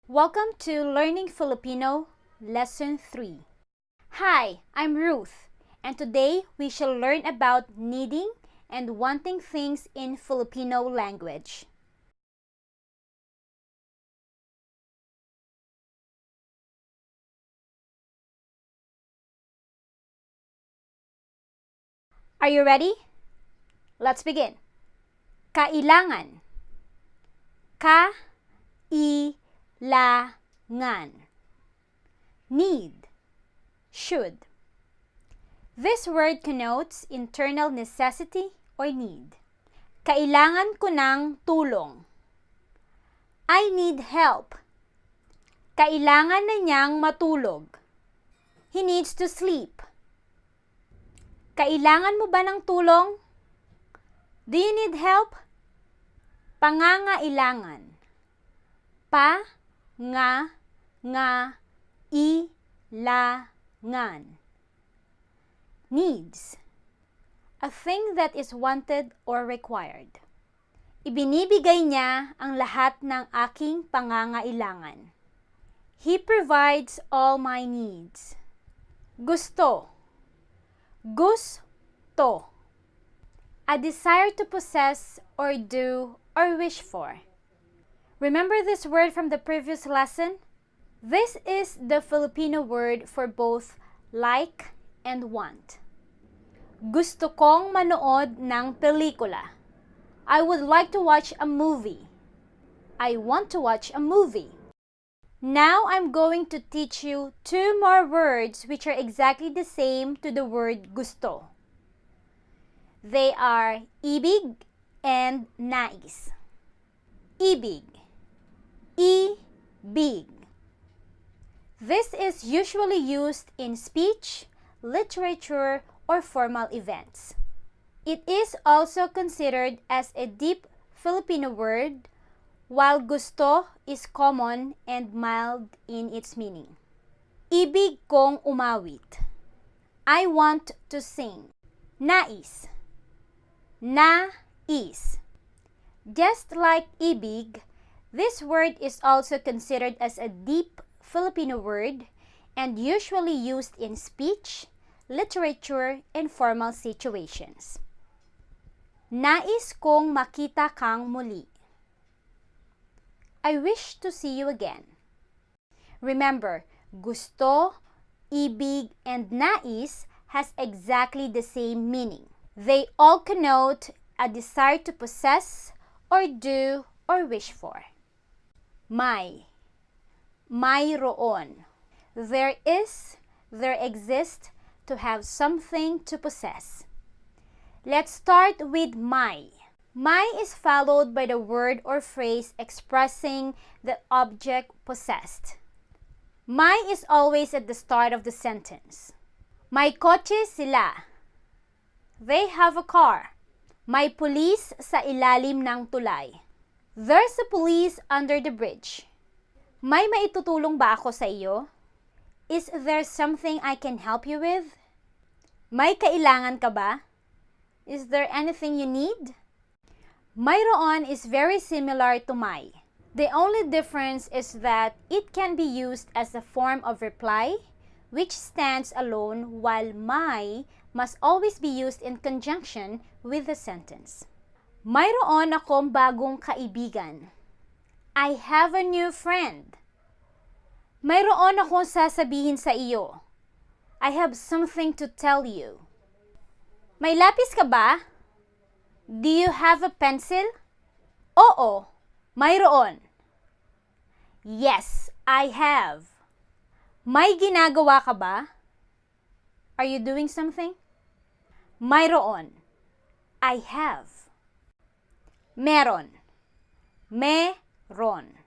Welcome to Learning Filipino, Lesson 3. Hi, I'm Ruth, and today we shall learn about needing and wanting things in Filipino language. Are you ready? Let's begin. Kailangan. Kailangan. Need. Should. This word connotes internal necessity or need. Kailangan ko ng tulong. I need help. Kailangan na niyang matulog. He needs to sleep. Kailangan mo ba ng tulong? Do you need help? Pangangailangan. Ilangan. Needs. A thing that is wanted or required. Ibinibigay niya ang lahat ng aking pangangailangan. He provides all my needs. Gusto. Gusto. A desire to possess or do or wish for. Remember this word from the previous lesson? This is the Filipino word for both like and want. Gusto kong manood ng pelikula. I would like to watch a movie. I want to watch a movie. Now I'm going to teach you two more words which are exactly the same to the word gusto. They are ibig and nais. Ibig. Ibig. This is usually used in speech, literature, or formal events. It is also considered as a deep Filipino word, while gusto is common and mild in its meaning. Ibig kong umawit. I want to sing. Nais. Nais. Just like ibig, this word is also considered as a deep Filipino word and usually used in speech, literature, and formal situations. Nais kong makita kang muli. I wish to see you again. Remember, gusto, ibig, and nais has exactly the same meaning. They all connote a desire to possess or do or wish for. Mayroon. There is, there exists, to have something to possess. Let's start with may. May is followed by the word or phrase expressing the object possessed. May is always at the start of the sentence. May kotse sila. They have a car. May pulis sa ilalim ng tulay. There's a police under the bridge. May maitutulong ba ako sa iyo? Is there something I can help you with? May kailangan ka ba? Is there anything you need? Mayroon is very similar to may. The only difference is that it can be used as a form of reply, which stands alone, while may must always be used in conjunction with the sentence. Mayroon akong bagong kaibigan. I have a new friend. Mayroon akong sasabihin sa iyo. I have something to tell you. May lapis ka ba? Do you have a pencil? Oo, mayroon. Yes, I have. May ginagawa ka ba? Are you doing something? Mayroon. I have. Meron. Meron.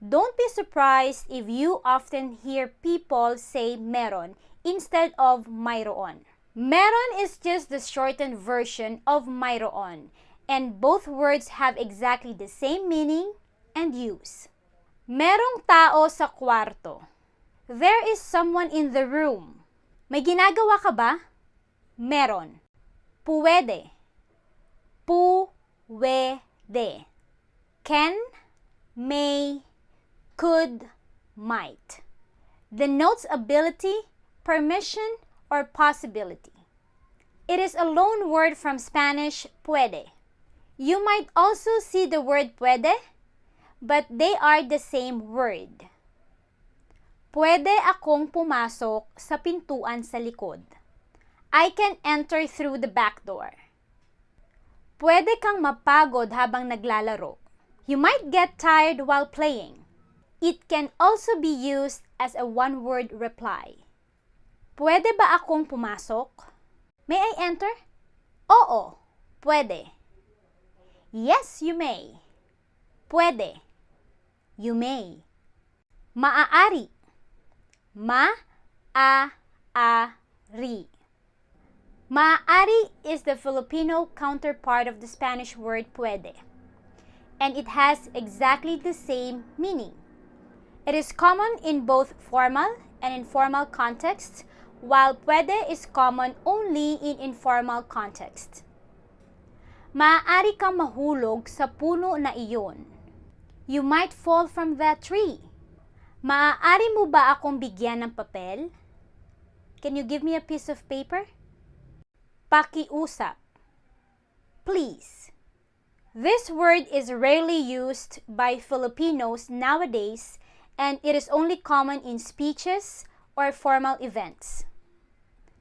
Don't be surprised if you often hear people say meron instead of mayroon. Meron is just the shortened version of mayroon, and both words have exactly the same meaning and use. Merong tao sa kwarto. There is someone in the room. May ginagawa ka ba? Meron. Puwede. Puwede. Can, may, could, might. Denotes ability, permission, or possibility. It is a loan word from Spanish puede. You might also see the word puede, but they are the same word. Puwede akong pumasok sa pintuan sa likod. I can enter through the back door. Puwede kang mapagod habang naglalaro. You might get tired while playing. It can also be used as a one-word reply. Puwede ba akong pumasok? May I enter? Oo, puwede. Yes, you may. Puwede. You may. Maaari. Maaari. Maaari is the Filipino counterpart of the Spanish word puede, and it has exactly the same meaning. It is common in both formal and informal contexts, while puede is common only in informal context. Maaari kang mahulog sa puno na iyon. You might fall from that tree. Maaari mo ba akong bigyan ng papel? Can you give me a piece of paper? Pakiusap. Please. This word is rarely used by Filipinos nowadays, and it is only common in speeches or formal events.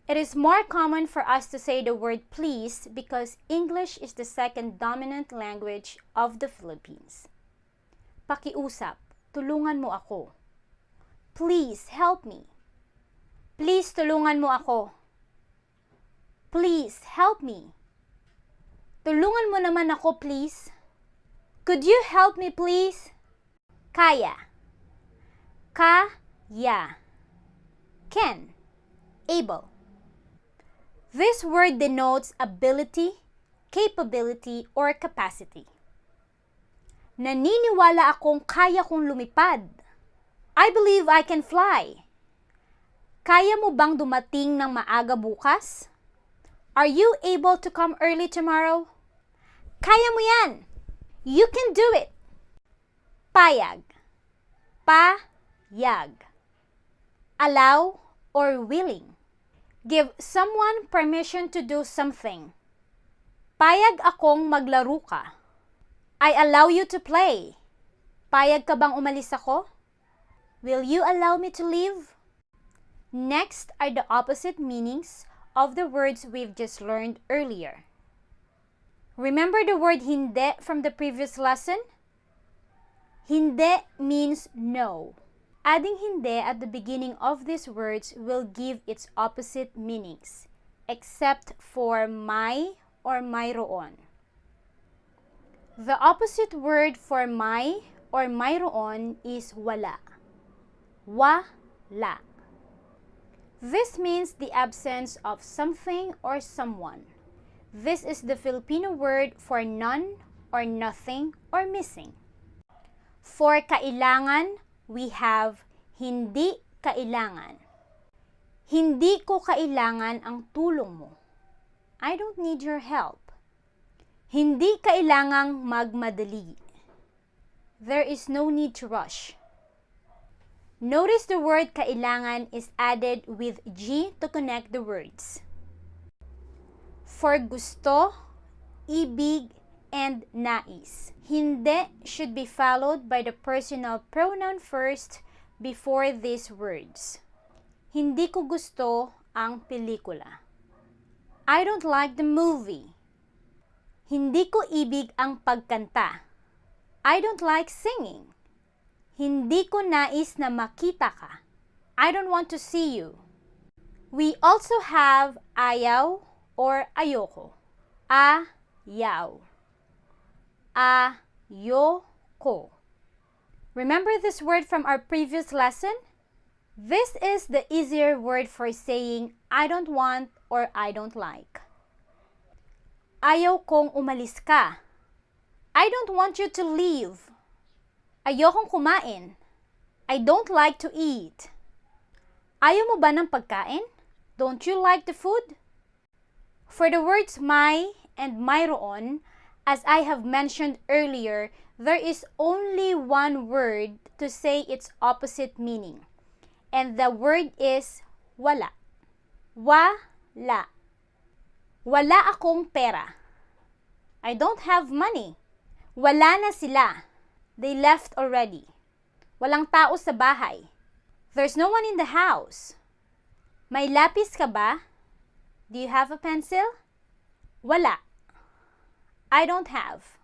It is more common for us to say the word please because English is the second dominant language of the Philippines. Pakiusap, tulungan mo ako. Please help me. Please tulungan mo ako. Please help me. Tulungan mo naman ako, please. Could you help me, please? Kaya. Kaya. Can. Able. This word denotes ability, capability, or capacity. Naniniwala akong kaya kong lumipad. I believe I can fly. Kaya mo bang dumating ng maaga bukas? Are you able to come early tomorrow? Kaya mo yan. You can do it. Payag. Payag. Allow or willing. Give someone permission to do something. Payag akong maglaro ka. I allow you to play. Payag ka bang umalis ako? Will you allow me to leave? Next are the opposite meanings of the words we've just learned earlier. Remember the word hindi from the previous lesson? Hindi means no. Adding hindi at the beginning of these words will give its opposite meanings, except for may or mayroon. The opposite word for may or mayroon is wala. Wala. This means the absence of something or someone. This is the Filipino word for none or nothing or missing. For kailangan, we have hindi kailangan. Hindi ko kailangan ang tulong mo. I don't need your help. Hindi kailangang magmadali. There is no need to rush. Notice the word kailangan is added with G to connect the words. For gusto, ibig, and nais. Hindi should be followed by the personal pronoun first before these words. Hindi ko gusto ang pelikula. I don't like the movie. Hindi ko ibig ang pagkanta. I don't like singing. Hindi ko nais na makita ka. I don't want to see you. We also have ayaw or ayoko. Ayaw. Ayoko. Remember this word from our previous lesson? This is the easier word for saying I don't want or I don't like. Ayaw kong umalis ka. I don't want you to leave. Ayokong kumain. I don't like to eat. Ayaw mo ba ng pagkain? Don't you like the food? For the words may and mayroon, as I have mentioned earlier, there is only one word to say its opposite meaning. And the word is wala. Wala. Wala akong pera. I don't have money. Wala na sila. They left already. Walang tao sa bahay. There's no one in the house. May lapis ka ba? Do you have a pencil? Wala. I don't have.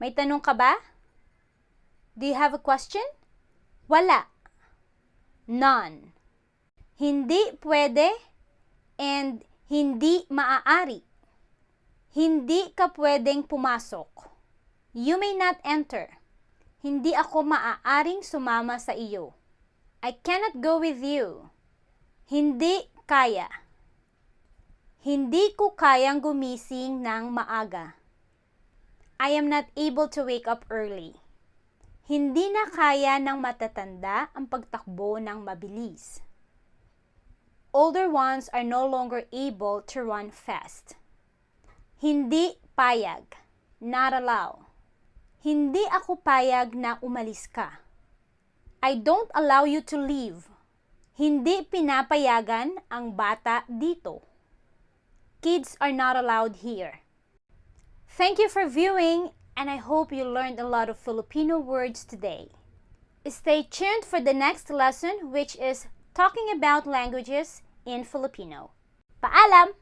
May tanong ka ba? Do you have a question? Wala. None. Hindi pwede and hindi maaari. Hindi ka pwedeng pumasok. You may not enter. Hindi ako maaaring sumama sa iyo. I cannot go with you. Hindi kaya. Hindi ko kayang gumising ng maaga. I am not able to wake up early. Hindi na kaya ng matatanda ang pagtakbo ng mabilis. Older ones are no longer able to run fast. Hindi payag. Not allow. Hindi ako payag na umalis ka. I don't allow you to leave. Hindi pinapayagan ang bata dito. Kids are not allowed here. Thank you for viewing, and I hope you learned a lot of Filipino words today. Stay tuned for the next lesson, which is talking about languages in Filipino. Paalam!